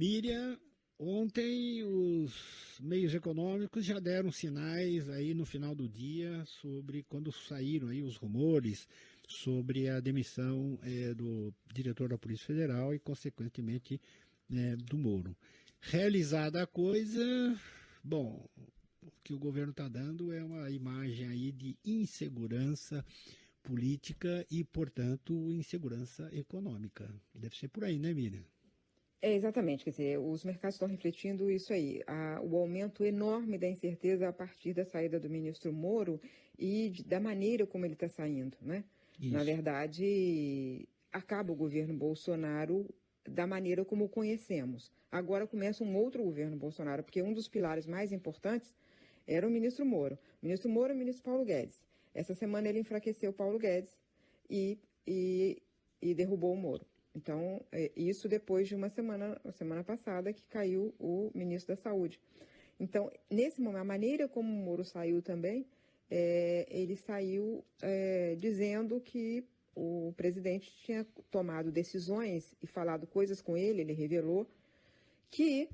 Miriam, ontem os meios econômicos já deram sinais aí no final do dia sobre quando saíram aí os rumores sobre a demissão do diretor da Polícia Federal e, consequentemente, do Moro. Realizada a coisa, bom, o que o governo está dando é uma imagem aí de insegurança política e, portanto, insegurança econômica. Deve ser por aí, né, Miriam? É, exatamente, quer dizer, os mercados estão refletindo isso aí, o aumento enorme da incerteza a partir da saída do ministro Moro e da maneira como ele está saindo, né? Na Isso. verdade, acaba o governo Bolsonaro da maneira como o conhecemos. Agora começa um outro governo Bolsonaro, porque um dos pilares mais importantes era o ministro Moro. O ministro Moro e o ministro Paulo Guedes. Essa semana ele enfraqueceu o Paulo Guedes e derrubou o Moro. Então, isso depois de uma semana passada, que caiu o ministro da Saúde. Então, nesse momento, a maneira como o Moro saiu também, ele saiu dizendo que o presidente tinha tomado decisões e falado coisas com ele revelou, que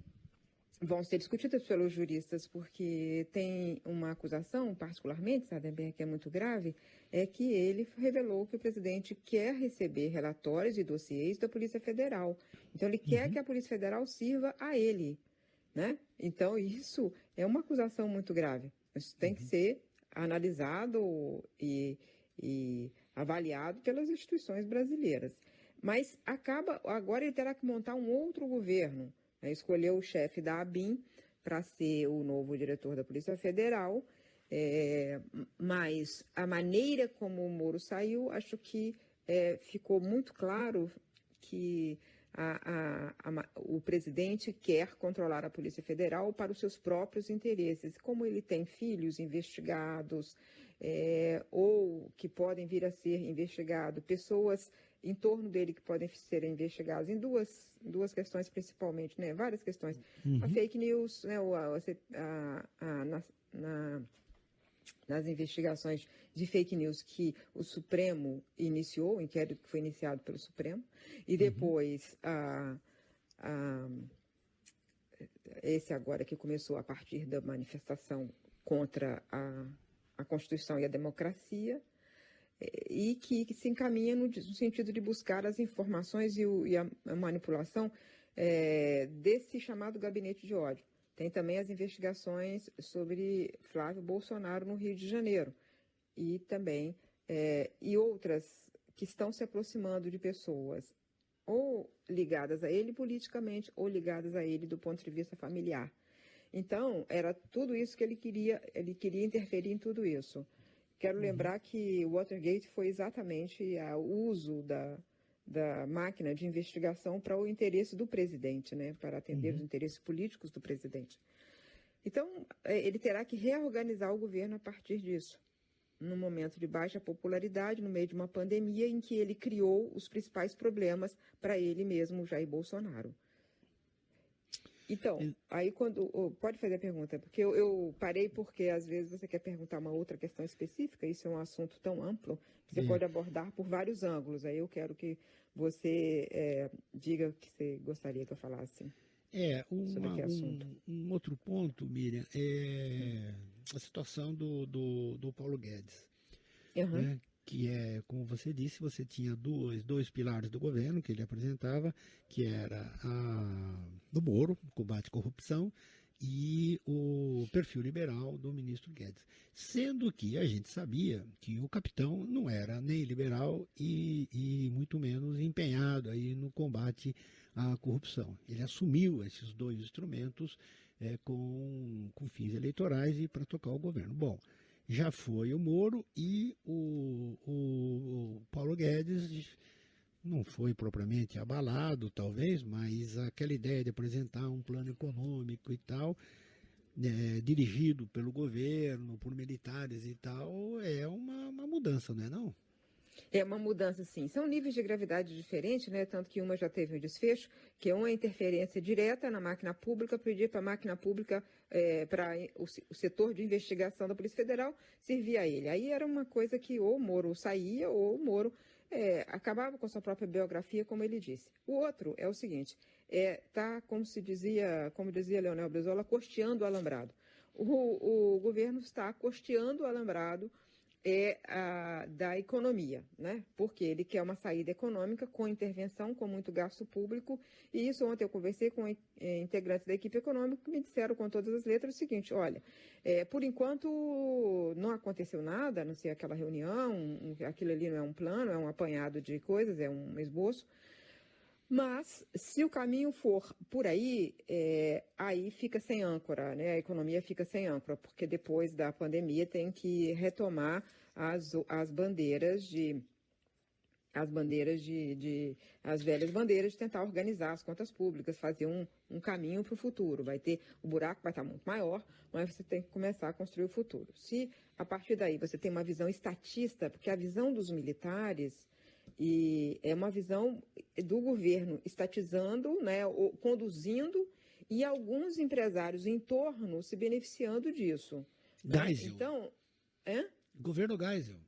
vão ser discutidas pelos juristas, porque tem uma acusação, particularmente, sabe bem, que é muito grave, é que ele revelou que o presidente quer receber relatórios e dossiês da Polícia Federal. Então, ele quer que a Polícia Federal sirva a ele, né? Então, isso é uma acusação muito grave. Isso tem que ser analisado e avaliado pelas instituições brasileiras. Mas agora ele terá que montar um outro governo, escolheu o chefe da ABIN para ser o novo diretor da Polícia Federal, mas a maneira como o Moro saiu, acho que ficou muito claro que o presidente quer controlar a Polícia Federal para os seus próprios interesses. Como ele tem filhos investigados, ou que podem vir a ser investigados, pessoas em torno dele que podem ser investigadas em duas questões principalmente, né? Várias questões. A fake news, né? Nas investigações de fake news que o Supremo iniciou, o inquérito que foi iniciado pelo Supremo, e depois esse agora que começou a partir da manifestação contra a Constituição e a democracia, e que se encaminha no sentido de buscar as informações e a manipulação desse chamado gabinete de ódio. Tem também as investigações sobre Flávio Bolsonaro no Rio de Janeiro e também e outras que estão se aproximando de pessoas ou ligadas a ele politicamente ou ligadas a ele do ponto de vista familiar. Então, era tudo isso que ele queria interferir em tudo isso. Quero lembrar que o Watergate foi exatamente o uso da máquina de investigação para o interesse do presidente, né? Para atender os interesses políticos do presidente. Então, ele terá que reorganizar o governo a partir disso, num momento de baixa popularidade, no meio de uma pandemia em que ele criou os principais problemas para ele mesmo, Jair Bolsonaro. Então, aí pode fazer a pergunta, porque eu parei porque às vezes você quer perguntar uma outra questão específica, isso é um assunto tão amplo, que você pode abordar por vários ângulos, aí eu quero que você diga o que você gostaria que eu falasse sobre aquele assunto. Um outro ponto, Miriam, é a situação do Paulo Guedes, né? Que como você disse, você tinha dois pilares do governo que ele apresentava, que era do Moro, o combate à corrupção, e o perfil liberal do ministro Guedes. Sendo que a gente sabia que o capitão não era nem liberal e muito menos empenhado aí no combate à corrupção. Ele assumiu esses dois instrumentos com fins eleitorais e para tocar o governo. Bom, já foi o Moro e o Paulo Guedes não foi propriamente abalado, talvez, mas aquela ideia de apresentar um plano econômico e tal, dirigido pelo governo, por militares e tal, é uma mudança, não é não? É uma mudança, sim. São níveis de gravidade diferentes, né? Tanto que uma já teve um desfecho, que é uma interferência direta na máquina pública, pedir para a máquina pública, para o setor de investigação da Polícia Federal servir a ele. Aí era uma coisa que ou o Moro saía ou o Moro acabava com a sua própria biografia, como ele disse. O outro é o seguinte, como dizia Leonel Brizola, costeando o alambrado. O governo está costeando o alambrado da economia, né? Porque ele quer uma saída econômica com intervenção, com muito gasto público, e isso ontem eu conversei com integrantes da equipe econômica que me disseram com todas as letras o seguinte, olha, por enquanto não aconteceu nada, a não ser aquela reunião, aquilo ali não é um plano, é um apanhado de coisas, é um esboço, mas, se o caminho for por aí, aí fica sem âncora, né? A economia fica sem âncora, porque depois da pandemia tem que retomar as velhas bandeiras de tentar organizar as contas públicas, fazer um caminho para o futuro. O buraco vai estar muito maior, mas você tem que começar a construir o futuro. Se, a partir daí, você tem uma visão estatista, porque a visão dos militares... E é uma visão do governo estatizando, né, conduzindo, e alguns empresários em torno se beneficiando disso. Geisel. Então, Governo Geisel.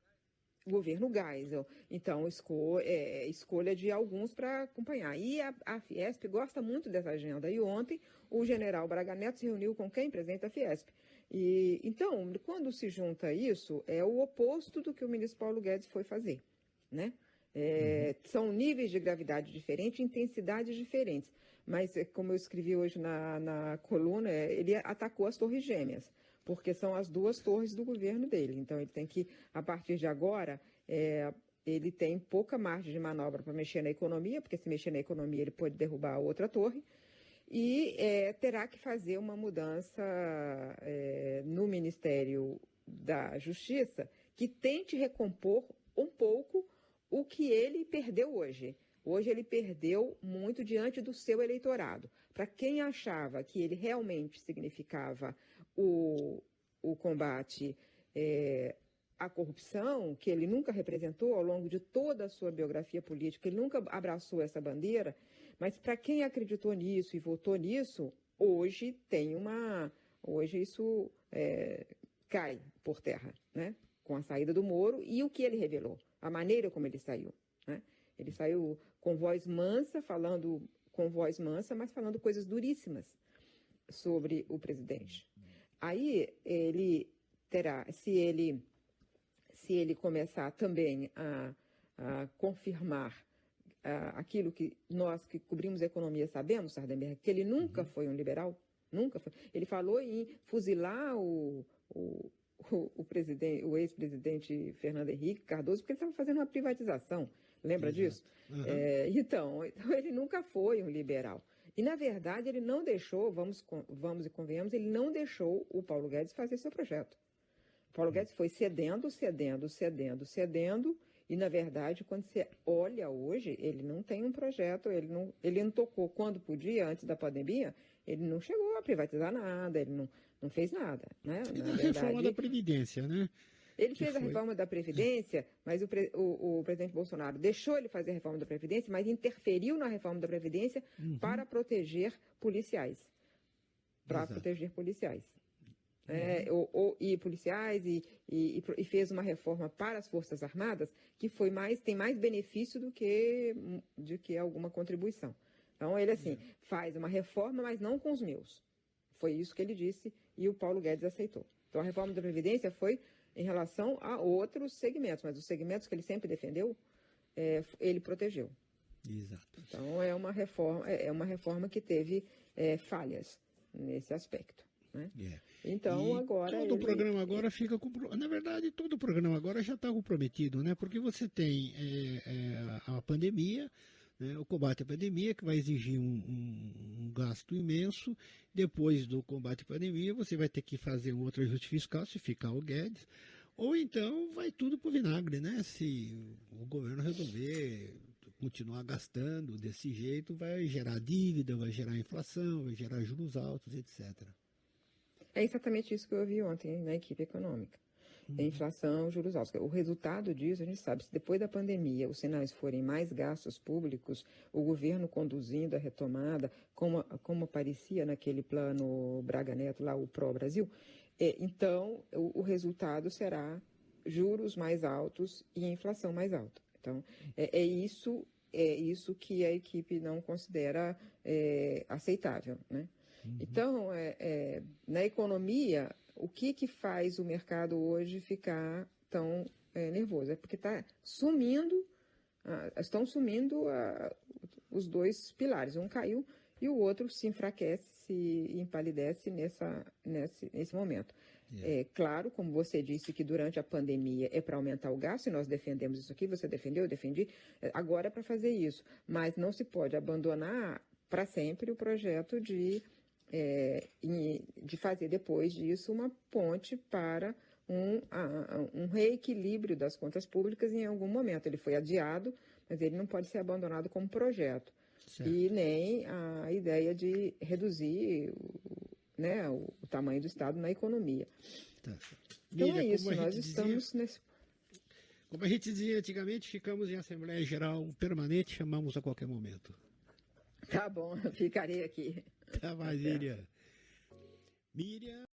Governo Geisel. Então, escolha de alguns para acompanhar. E a Fiesp gosta muito dessa agenda. E ontem o general Braga Neto se reuniu com quem? Presidente da Fiesp. Então, quando se junta isso, é o oposto do que o ministro Paulo Guedes foi fazer, né? São níveis de gravidade diferentes, intensidades diferentes. Mas, como eu escrevi hoje na coluna, ele atacou as torres gêmeas, porque são as duas torres do governo dele. Então, ele tem que, a partir de agora, ele tem pouca margem de manobra para mexer na economia, porque se mexer na economia ele pode derrubar a outra torre, e terá que fazer uma mudança no Ministério da Justiça que tente recompor um pouco o que ele perdeu hoje. Hoje ele perdeu muito diante do seu eleitorado. Para quem achava que ele realmente significava o combate à corrupção, que ele nunca representou ao longo de toda a sua biografia política, ele nunca abraçou essa bandeira, mas para quem acreditou nisso e votou nisso, hoje isso cai por terra, né? Com a saída do Moro e o que ele revelou, a maneira como ele saiu, né? Ele saiu com voz mansa, mas falando coisas duríssimas sobre o presidente. Aí ele terá, se ele começar também a confirmar aquilo que nós que cobrimos a economia sabemos, Sardenberg, que ele nunca foi um liberal, nunca foi. Ele falou em fuzilar o ex-presidente Fernando Henrique Cardoso, porque ele estava fazendo uma privatização. Lembra disso? Uhum. Então, ele nunca foi um liberal. E, na verdade, ele não deixou, vamos e convenhamos, ele não deixou o Paulo Guedes fazer seu projeto. O Paulo Guedes foi cedendo, e, na verdade, quando você olha hoje, ele não tem um projeto, ele não tocou quando podia, antes da pandemia, ele não chegou a privatizar nada, ele não fez nada, né? Na reforma da Previdência, né? Ele fez a reforma da Previdência, mas o presidente Bolsonaro deixou ele fazer a reforma da Previdência, mas interferiu na reforma da Previdência para proteger policiais. E policiais, e fez uma reforma para as Forças Armadas que tem mais benefício do que alguma contribuição. Então, ele, faz uma reforma, mas não com os meus. Foi isso que ele disse e o Paulo Guedes aceitou. Então, a reforma da Previdência foi em relação a outros segmentos, mas os segmentos que ele sempre defendeu, ele protegeu. Exato. Então, é uma reforma que teve falhas nesse aspecto, né? Então, agora... Todo o programa agora fica... Na verdade, todo o programa agora já está comprometido, né? Porque você tem a pandemia, né? O combate à pandemia, que vai exigir um gasto imenso. Depois do combate à pandemia, você vai ter que fazer um outro ajuste fiscal, se ficar o Guedes. Ou então vai tudo para o vinagre, né? Se o governo resolver continuar gastando desse jeito, vai gerar dívida, vai gerar inflação, vai gerar juros altos, etc. É exatamente isso que eu ouvi ontem na equipe econômica. Inflação, juros altos. O resultado disso, a gente sabe, se depois da pandemia os sinais forem mais gastos públicos, o governo conduzindo a retomada, como aparecia naquele plano Braga Neto, lá o Pro Brasil, então o resultado será juros mais altos e inflação mais alta. Então, é isso que a equipe não considera aceitável, né? Então, na economia, o que faz o mercado hoje ficar tão nervoso? É porque estão sumindo os dois pilares. Um caiu e o outro se enfraquece, se empalidece nesse momento. É claro, como você disse, que durante a pandemia é para aumentar o gasto, e nós defendemos isso aqui, você defendeu, eu defendi, agora é para fazer isso. Mas não se pode abandonar para sempre o projeto de fazer depois disso uma ponte para um reequilíbrio das contas públicas em algum momento. Ele foi adiado, mas ele não pode ser abandonado como projeto. Certo. E nem a ideia de reduzir o tamanho do Estado na economia. Tá. Então Miriam, é isso, nós estamos nesse... Como a gente dizia antigamente, ficamos em Assembleia Geral Permanente, chamamos a qualquer momento. Tá bom, ficarei aqui. Tá, mas Miriam.